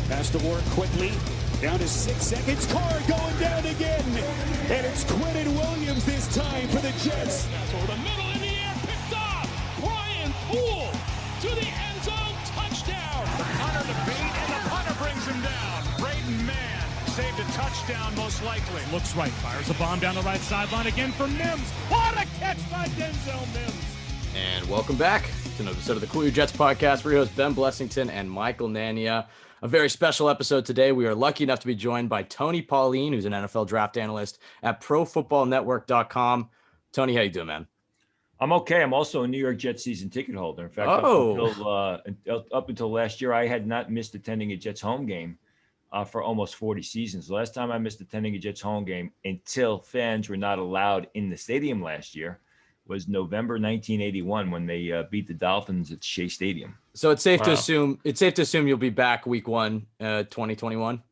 Has to work quickly. Down to 6 seconds. Carr going down again. And it's Quentin Williams this time for the Jets. For the middle in the air, picked off. Brian Poole to the end zone, touchdown. The punter to beat, and the punter brings him down. Braden Mann saved a touchdown most likely. Looks right, fires a bomb down the right sideline again for Mims. What a catch by Denzel Mims. And welcome back to another episode of the Cool Your Jets podcast. We're your hosts, Ben Blessington and Michael Nania. A very special episode today. We are lucky enough to be joined by Tony Pauline, who's an NFL draft analyst at ProFootballNetwork.com. Tony, how you doing, man? I'm okay. I'm also a New York Jets season ticket holder. In fact, up until last year, I had not missed attending a Jets home game for almost 40 seasons. The last time I missed attending a Jets home game until fans were not allowed in the stadium last year was November 1981 when they beat the Dolphins at Shea Stadium. So it's safe to assume you'll be back week 1, 2021.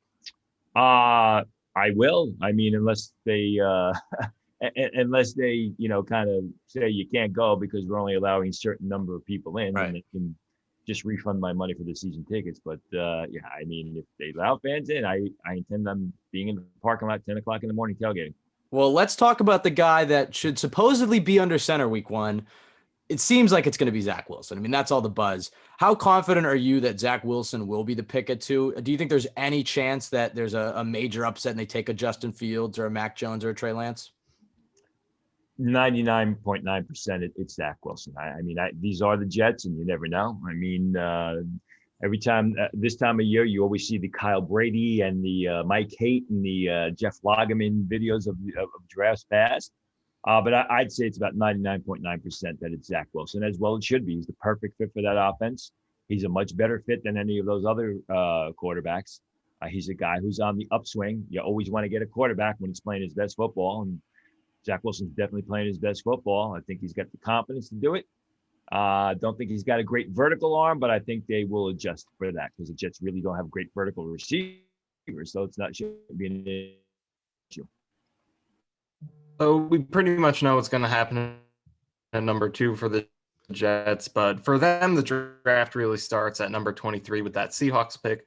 I will. I mean, unless they kind of say you can't go because we're only allowing a certain number of people in, right, and they can just refund my money for the season tickets. But I mean, if they allow fans in, I intend on being in the parking lot 10 o'clock in the morning tailgating. Well, let's talk about the guy that should supposedly be under center week 1. It seems like it's going to be Zach Wilson. I mean, that's all the buzz. How confident are you that Zach Wilson will be the pick at 2? Do you think there's any chance that there's a major upset and they take a Justin Fields or a Mac Jones or a Trey Lance? 99.9% it's Zach Wilson. I mean, these are the Jets, and you never know. I mean, every time this time of year, you always see the Kyle Brady and the Mike Haight and the Jeff Lageman videos of drafts past. But I'd say it's about 99.9% that it's Zach Wilson, as well it should be. He's the perfect fit for that offense. He's a much better fit than any of those other quarterbacks. He's a guy who's on the upswing. You always want to get a quarterback when he's playing his best football, and Zach Wilson's definitely playing his best football. I think he's got the confidence to do it. Don't think he's got a great vertical arm, but I think they will adjust for that because the Jets really don't have great vertical receivers, so it's not should be an issue. So we pretty much know what's going to happen at number 2 for the Jets, but for them, the draft really starts at number 23 with that Seahawks pick.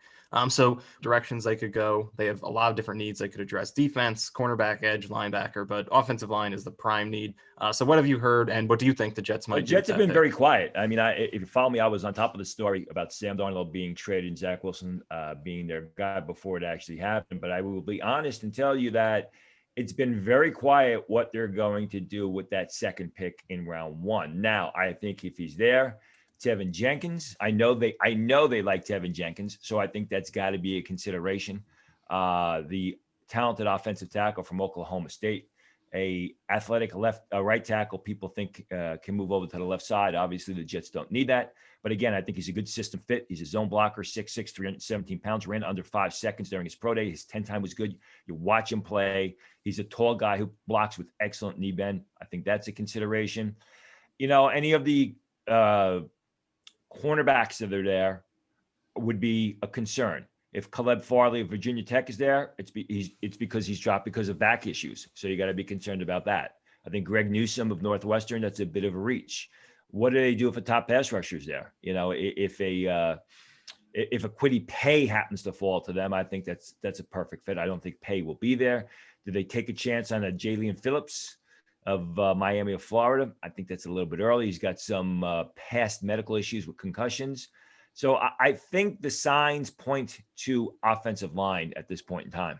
So directions they could go, they have a lot of different needs they could address: defense, cornerback, edge, linebacker, but offensive line is the prime need. So what have you heard, and what do you think the Jets might do? The Jets have been very quiet. I mean, if you follow me, I was on top of the story about Sam Darnold being traded and Zach Wilson being their guy before it actually happened. But I will be honest and tell you that it's been very quiet what they're going to do with that second pick in round 1. Now, I think if he's there, Tevin Jenkins, I know they like Tevin Jenkins, so I think that's got to be a consideration. The talented offensive tackle from Oklahoma State, a athletic right tackle, people think can move over to the left side. Obviously, the Jets don't need that. But again, I think he's a good system fit. He's a zone blocker, 6'6", 317 pounds, ran under 5 seconds during his pro day. His 10 time was good. You watch him play. He's a tall guy who blocks with excellent knee bend. I think that's a consideration. You know, any of the cornerbacks that are there would be a concern. If Caleb Farley of Virginia Tech is there, it's because he's dropped because of back issues. So you got to be concerned about that. I think Greg Newsome of Northwestern, that's a bit of a reach. What do they do if a top pass rusher is there? You know, if a Kwity Paye happens to fall to them, I think that's a perfect fit. I don't think Paye will be there. Do they take a chance on a Jalen Phillips of Miami of Florida? I think that's a little bit early. He's got some past medical issues with concussions. So I think the signs point to offensive line at this point in time.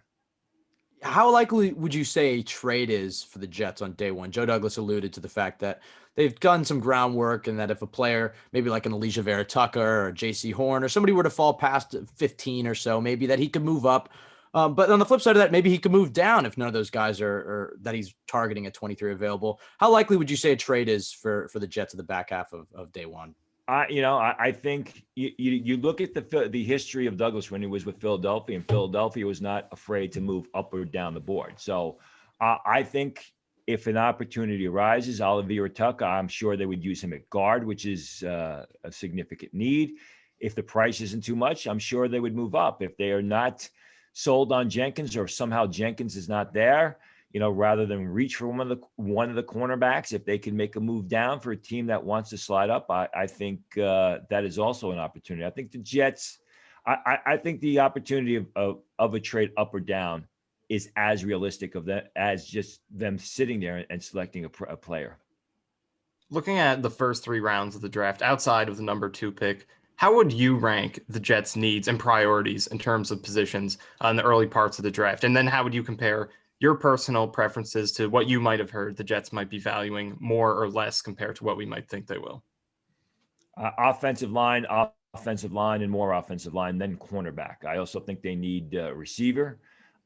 How likely would you say a trade is for the Jets on day 1? Joe Douglas alluded to the fact that they've done some groundwork and that if a player, maybe like an Elijah Vera Tucker or JC Horn or somebody were to fall past 15 or so, maybe that he could move up. But on the flip side of that, maybe he could move down if none of those guys are that he's targeting at 23 available. How likely would you say a trade is for the Jets at the back half of day 1? I think you look at the history of Douglas when he was with Philadelphia, and Philadelphia was not afraid to move up or down the board. So I think if an opportunity arises, Olivier Tucker, I'm sure they would use him at guard, which is a significant need. If the price isn't too much, I'm sure they would move up. If they are not sold on Jenkins or somehow Jenkins is not there, you know, rather than reach for one of the cornerbacks, if they can make a move down for a team that wants to slide up, I think that is also an opportunity. I think the Jets, I think the opportunity of a trade up or down is as realistic of that as just them sitting there and selecting a player. Looking at the first 3 rounds of the draft, outside of the number 2 pick, how would you rank the Jets' needs and priorities in terms of positions in the early parts of the draft? And then how would you compare your personal preferences to what you might have heard the Jets might be valuing more or less compared to what we might think they will? Offensive line, and more offensive line, then cornerback. I also think they need a receiver.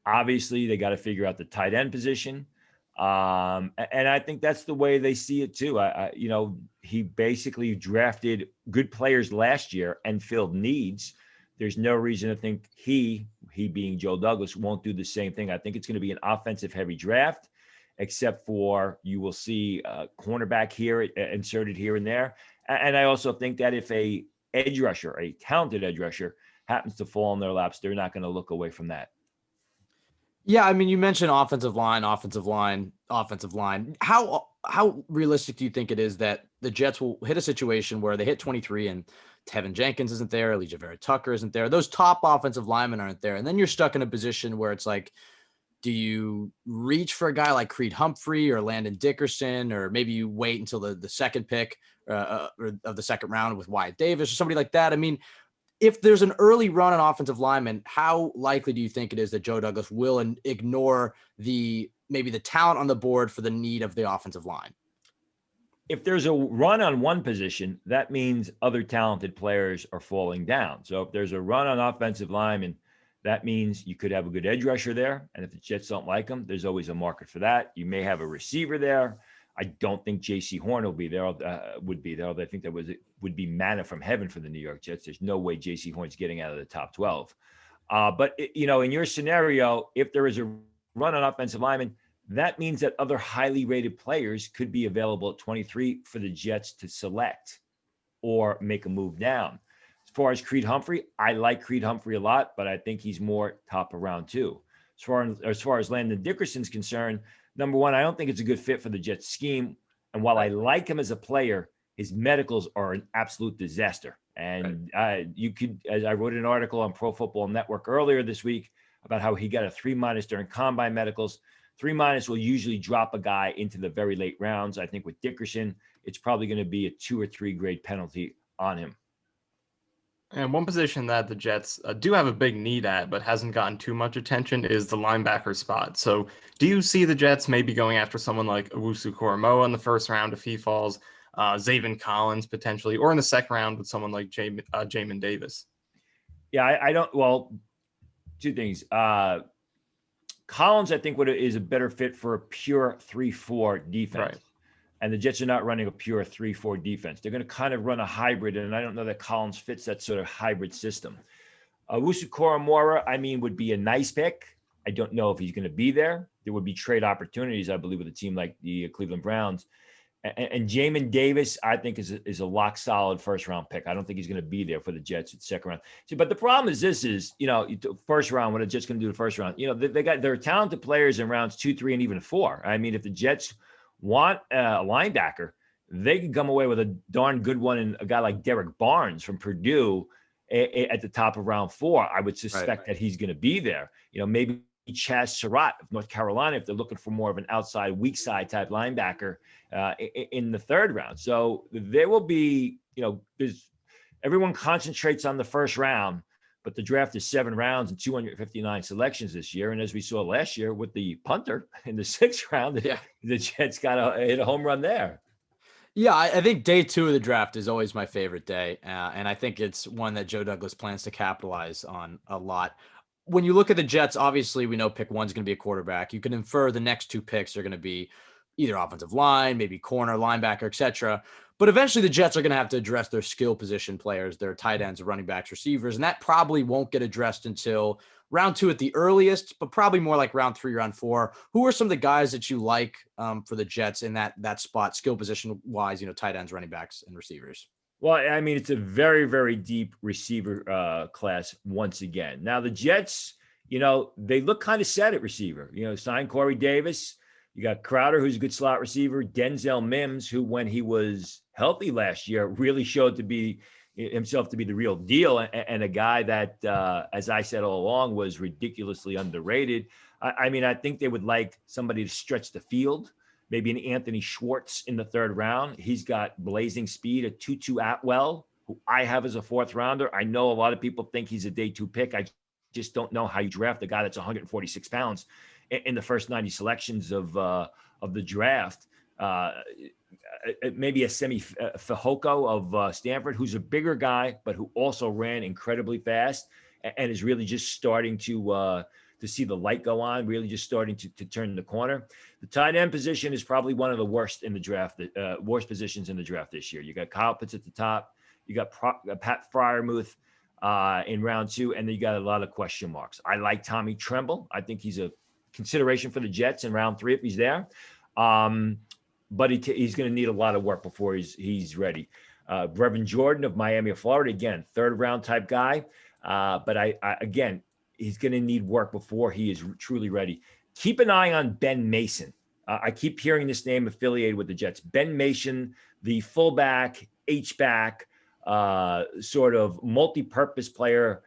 Obviously, they got to figure out the tight end position. And I think that's the way they see it too. He basically drafted good players last year and filled needs. There's no reason to think he being Joe Douglas won't do the same thing. I think it's going to be an offensive heavy draft, except for you will see a cornerback here inserted here and there. And I also think that if a talented edge rusher happens to fall in their laps, they're not going to look away from that. Yeah, I mean, you mentioned offensive line. How realistic do you think it is that the Jets will hit a situation where they hit 23 and Tevin Jenkins isn't there, Elijah Vera Tucker isn't there, those top offensive linemen aren't there, and then you're stuck in a position where it's like, do you reach for a guy like Creed Humphrey or Landon Dickerson, or maybe you wait until the second pick of the second round with Wyatt Davis or somebody like that? I mean, if there's an early run on offensive linemen, how likely do you think it is that Joe Douglas will ignore maybe the talent on the board for the need of the offensive line? If there's a run on one position, that means other talented players are falling down. So if there's a run on offensive linemen, that means you could have a good edge rusher there. And if the Jets don't like him, there's always a market for that. You may have a receiver there. I don't think J.C. Horn would be there. Although I think that would be manna from heaven for the New York Jets. There's no way J.C. Horn's getting out of the top 12. But in your scenario, if there is a run on offensive linemen, that means that other highly rated players could be available at 23 for the Jets to select or make a move down. As far as Creed Humphrey, I like Creed Humphrey a lot, but I think he's more top of round 2. As far as Landon Dickerson's concerned, number one, I don't think it's a good fit for the Jets scheme. And while I like him as a player, his medicals are an absolute disaster. And as I wrote an article on Pro Football Network earlier this week about how he got a 3- during combine medicals. 3- will usually drop a guy into the very late rounds. I think with Dickerson, it's probably going to be a 2 or 3 grade penalty on him. And one position that the Jets do have a big need at, but hasn't gotten too much attention, is the linebacker spot. So do you see the Jets maybe going after someone like Owusu-Koramoah in the first round if he falls, Zaven Collins potentially, or in the second round with someone like Jamin Davis? Yeah, I don't. Well, two things. Collins, I think, is a better fit for a pure 3-4 defense. Right. And the Jets are not running a pure 3-4 defense. They're going to kind of run a hybrid, and I don't know that Collins fits that sort of hybrid system. Owusu-Koramoah, would be a nice pick. I don't know if he's going to be there. There would be trade opportunities, I believe, with a team like the Cleveland Browns. And Jamin Davis, I think, is a lock solid first round pick. I don't think he's going to be there for the Jets at second round. See, but the problem is first round, what are the Jets going to do the first round? They're talented players in rounds 2, 3, and even 4. If the Jets want a linebacker, they can come away with a darn good one in a guy like Derek Barnes from Purdue at the top of round 4. I would suspect that he's going to be there. Maybe Chaz Surratt of North Carolina if they're looking for more of an outside weak side type linebacker in the third round. So there will be, everyone concentrates on the first round, but the draft is 7 rounds and 259 selections this year. And as we saw last year with the punter in the 6th round, the Jets got hit a home run there. Yeah, I think day 2 of the draft is always my favorite day. And I think it's one that Joe Douglas plans to capitalize on a lot. When you look at the Jets, obviously we know pick 1 is going to be a quarterback. You can infer the next 2 picks are going to be either offensive line, maybe corner, linebacker, etc. But eventually the Jets are going to have to address their skill position players, their tight ends, running backs, receivers, and that probably won't get addressed until round 2 at the earliest, but probably more like round 3, round 4. Who are some of the guys that you like for the Jets in that spot, skill position wise, tight ends, running backs, and receivers? Well, it's a very, very deep receiver class once again. Now, the Jets, they look kind of set at receiver. Sign Corey Davis. You got Crowder, who's a good slot receiver. Denzel Mims, who when he was healthy last year really showed to be himself to be the real deal, and a guy that, as I said all along, was ridiculously underrated. I mean, I think they would like somebody to stretch the field, maybe an Anthony Schwartz in the third round. He's got blazing speed, a Tutu Atwell, who I have as a fourth rounder. I know a lot of people think he's a day 2 pick. I just don't know how you draft a guy that's 146 pounds in the first 90 selections of the draft. Maybe a Semi Fehoko of Stanford, who's a bigger guy, but who also ran incredibly fast and is really just starting to see the light go on, really just starting to turn the corner. The tight end position is probably one of the worst in the draft, worst positions in the draft this year. You got Kyle Pitts at the top. You got Pat Freiermuth in round 2, and then you got a lot of question marks. I like Tommy Tremble. I think he's a consideration for the Jets in round 3 if he's there. But he's going to need a lot of work before he's ready. Brevin Jordan of Miami of Florida, again, third round type guy. But again, he's going to need work before he is truly ready. Keep an eye on Ben Mason. I keep hearing this name affiliated with the Jets. Ben Mason, the fullback, H-back, sort of multi-purpose player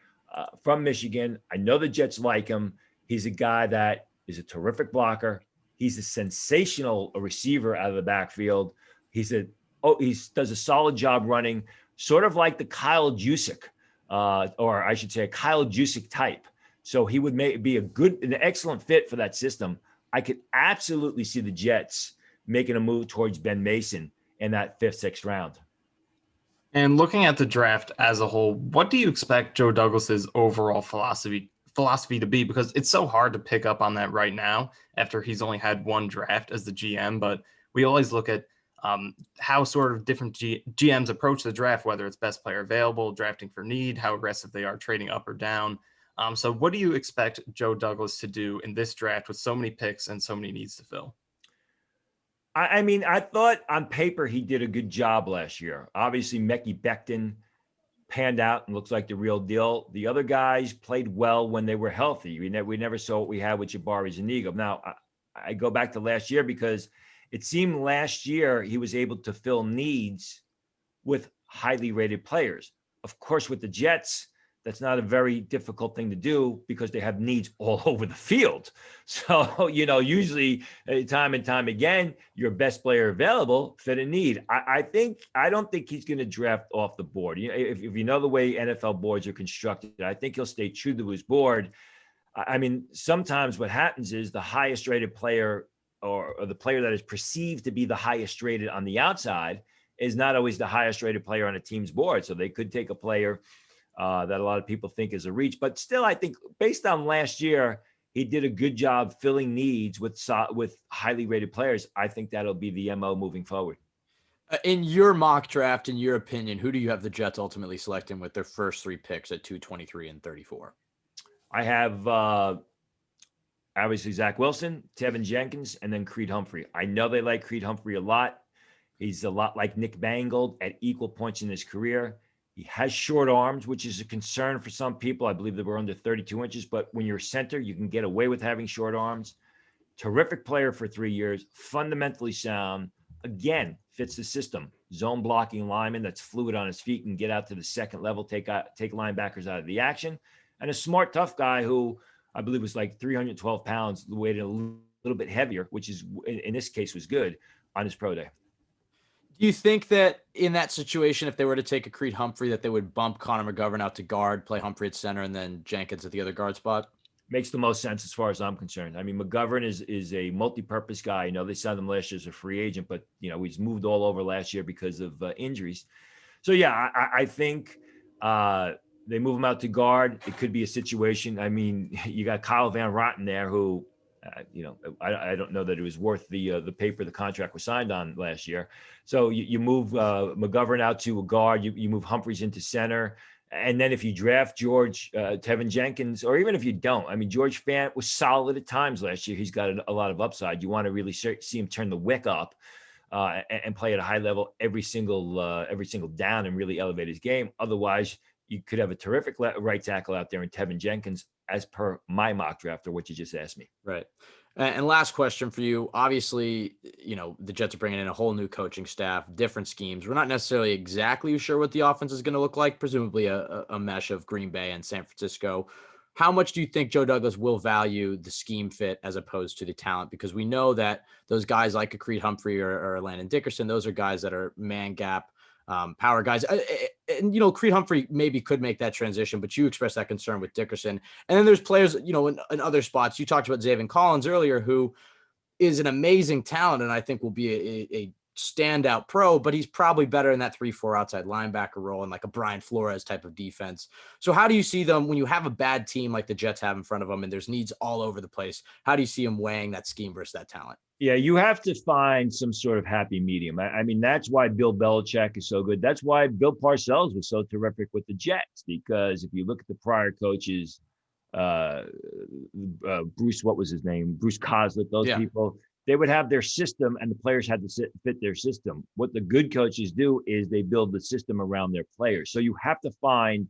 from Michigan. I know the Jets like him. He's a guy that is a terrific blocker. He's a sensational receiver out of the backfield. He does a solid job running, sort of like the Kyle Juszczyk, or I should say a Kyle Juszczyk type. So he would be an excellent fit for that system. I could absolutely see the Jets making a move towards Ben Mason in that 5th, 6th round. And looking at the draft as a whole, what do you expect Joe Douglas's overall philosophy to be? Because it's so hard to pick up on that right now after he's only had one draft as the GM. But we always look at how sort of different GMs approach the draft, whether it's best player available, drafting for need, how aggressive they are trading up or down. So what do you expect Joe Douglas to do in this draft with so many picks and so many needs to fill? I mean, I thought on paper he did a good job last year. Obviously, Mekhi Becton panned out and looks like the real deal. The other guys played well when they were healthy. We never saw what we had with Jabari Zuniga. Now, I go back to last year because it seemed last year he was able to fill needs with highly rated players. Of course, with the Jets, that's not a very difficult thing to do because they have needs all over the field. So, usually time and time again, your best player available fit a need. I don't think he's going to draft off the board. If you know the way NFL boards are constructed, I think he'll stay true to his board. I mean, sometimes what happens is the highest rated player or the player that is perceived to be the highest rated on the outside is not always the highest rated player on a team's board. So they could take a player that a lot of people think is a reach. But still, I think based on last year, he did a good job filling needs with highly rated players. I think that'll be the MO moving forward. In your mock draft, in your opinion, who do you have the Jets ultimately selecting with their first 3 picks at 2, 23, and 34? I have obviously Zach Wilson, Tevin Jenkins, and then Creed Humphrey. I know they like Creed Humphrey a lot. He's a lot like Nick Mangold at equal points in his career. He has short arms, which is a concern for some people. I believe they were under 32 inches, but when you're a center, you can get away with having short arms. Terrific player for 3 years, fundamentally sound. Again, fits the system. Zone blocking lineman that's fluid on his feet and get out to the second level, take linebackers out of the action. And a smart, tough guy who I believe was like 312 pounds, weighted a little bit heavier, which is in this case was good on his pro day. Do you think that in that situation, if they were to take a Creed Humphrey, that they would bump Connor McGovern out to guard, play Humphrey at center, and then Jenkins at the other guard spot? Makes the most sense as far as I'm concerned. I mean, McGovern is a multi-purpose guy. You know, they signed him last year as a free agent, but, he's moved all over last year because of injuries. So, yeah, I think they move him out to guard. It could be a situation. I mean, you got Kyle Van Rotten there who, I don't know that it was worth the paper the contract was signed on last year. So you move McGovern out to a guard. You move Humphreys into center. And then if you draft Tevin Jenkins, or even if you don't, I mean, George Fant was solid at times last year. He's got a lot of upside. You want to really see him turn the wick up and play at a high level every single down and really elevate his game. Otherwise, you could have a terrific right tackle out there in Tevin Jenkins, as per my mock draft or what you just asked me. Right. And last question for you. Obviously, the Jets are bringing in a whole new coaching staff, different schemes. We're not necessarily exactly sure what the offense is going to look like, presumably a mesh of Green Bay and San Francisco. How much do you think Joe Douglas will value the scheme fit as opposed to the talent? Because we know that those guys like a Creed Humphrey or Landon Dickerson, those are guys that are man gap power guys. And, Creed Humphrey maybe could make that transition, but you expressed that concern with Dickerson. And then there's players, in other spots. You talked about Zaven Collins earlier, who is an amazing talent and I think will be a standout pro, but he's probably better in that 3-4 outside linebacker role and like a Brian Flores type of defense. So how do you see them when you have a bad team like the Jets have in front of them and there's needs all over the place? How do you see them weighing that scheme versus that talent? Yeah, you have to find some sort of happy medium. I mean, that's why Bill Belichick is so good. That's why Bill Parcells was so terrific with the Jets, because if you look at the prior coaches, Bruce, what was his name? Bruce Coslet, those people, they would have their system and the players had to fit their system. What the good coaches do is they build the system around their players. So you have to find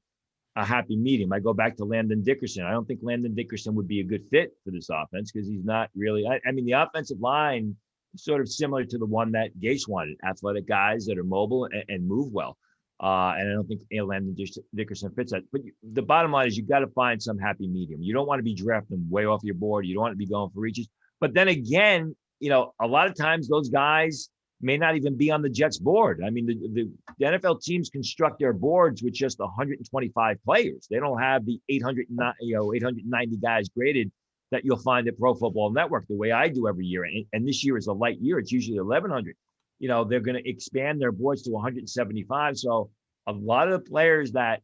a happy medium. I go back to Landon Dickerson. I don't think Landon Dickerson would be a good fit for this offense because he's not really, I mean, the offensive line is sort of similar to the one that Gase wanted, athletic guys that are mobile and move well. And I don't think Landon Dickerson fits that. But the bottom line is you got to find some happy medium. You don't want to be drafting way off your board. You don't want to be going for reaches. But then again, a lot of times those guys may not even be on the Jets board. I mean, the NFL teams construct their boards with just 125 players. They don't have the 890 guys graded that you'll find at Pro Football Network the way I do every year. And this year is a light year. It's usually 1,100. They're going to expand their boards to 175. So a lot of the players that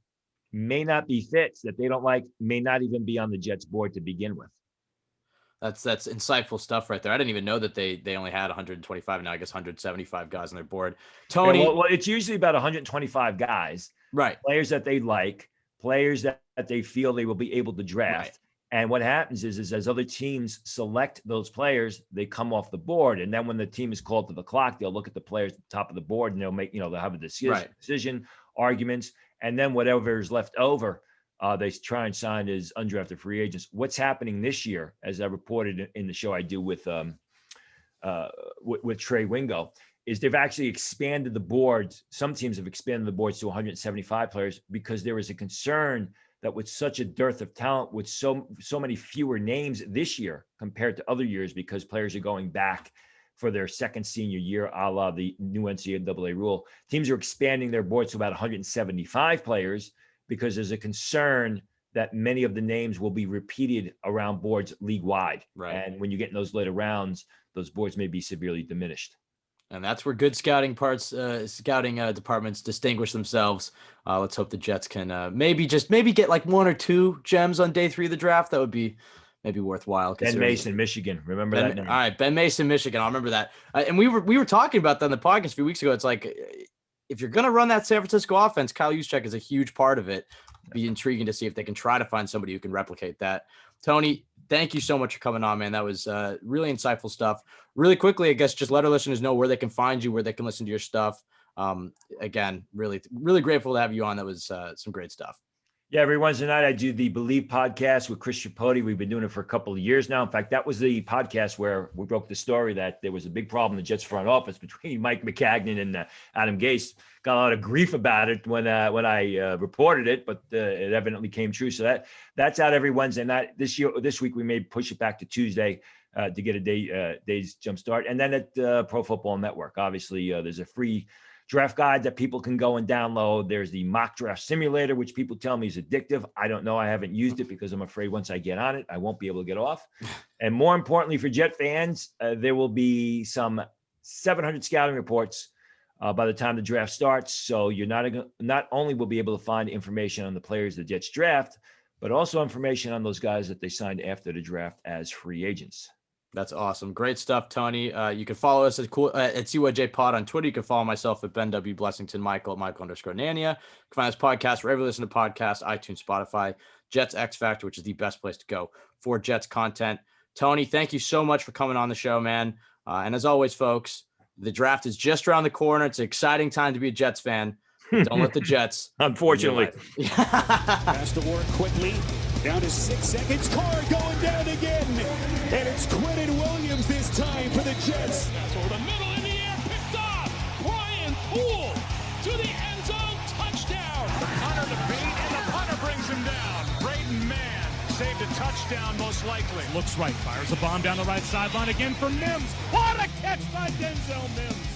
may not be fits that they don't like may not even be on the Jets board to begin with. That's insightful stuff right there. I didn't even know that they only had 125 now. I guess 175 guys on their board. Tony, well, it's usually about 125 guys, right? Players that they like, players that they feel they will be able to draft. Right. And what happens is as other teams select those players, they come off the board. And then when the team is called to the clock, they'll look at the players at the top of the board and they'll make, they'll have a decision, arguments, and then whatever is left over. They try and sign as undrafted free agents. What's happening this year, as I reported in the show I do with Trey Wingo, is they've actually expanded the boards. Some teams have expanded the boards to 175 players because there was a concern that with such a dearth of talent, with so many fewer names this year compared to other years, because players are going back for their second senior year, a la the new NCAA rule, teams are expanding their boards to about 175 players, because there's a concern that many of the names will be repeated around boards league-wide. Right. And when you get in those later rounds, those boards may be severely diminished. And that's where good scouting departments distinguish themselves. Let's hope the Jets can maybe get like one or two gems on day 3 of the draft. That would be maybe worthwhile. Ben Mason, Michigan. Remember that name? All right, Ben Mason, Michigan. I'll remember that. And we were talking about that on the podcast a few weeks ago. It's like, if you're going to run that San Francisco offense, Kyle Juszczyk is a huge part of it. It'd be intriguing to see if they can try to find somebody who can replicate that. Tony, thank you so much for coming on, man. That was really insightful stuff. Really quickly, I guess just let our listeners know where they can find you, where they can listen to your stuff. Again, really, really grateful to have you on. That was some great stuff. Yeah, every Wednesday night I do the Believe podcast with Chris Tripodi. We've been doing it for a couple of years now. In fact, that was the podcast where we broke the story that there was a big problem in the Jets front office between Mike Maccagnan and Adam Gase. Got a lot of grief about it when I reported it, but it evidently came true. So that's out every Wednesday night. This week we may push it back to Tuesday to get a day's jump start. And then at Pro Football Network, obviously there's a free draft guide that people can go and download. There's the mock draft simulator, which people tell me is addictive. I don't know. I haven't used it because I'm afraid once I get on it, I won't be able to get off. And more importantly for Jet fans, there will be some 700 scouting reports by the time the draft starts. So you're not only will be able to find information on the players the Jets draft, but also information on those guys that they signed after the draft as free agents. That's awesome. Great stuff, Tony. You can follow us at CYJ Pod on Twitter. You can follow myself at Ben W. Blessington, Michael at Michael_Nania. You can find this podcast wherever you listen to podcasts, iTunes, Spotify, Jets X Factor, which is the best place to go for Jets content. Tony, thank you so much for coming on the show, man. And as always, folks, the draft is just around the corner. It's an exciting time to be a Jets fan. Don't let the Jets. Unfortunately. Has to work quickly. Down to 6 seconds. Carr going down again. And it's Quentin Williams this time for the Jets. Over the middle in the air, picked off. Brian Poole to the end zone, touchdown. Hunter to beat, and the punter brings him down. Braden Mann saved a touchdown, most likely. Looks right, fires a bomb down the right sideline again for Mims. What a catch by Denzel Mims.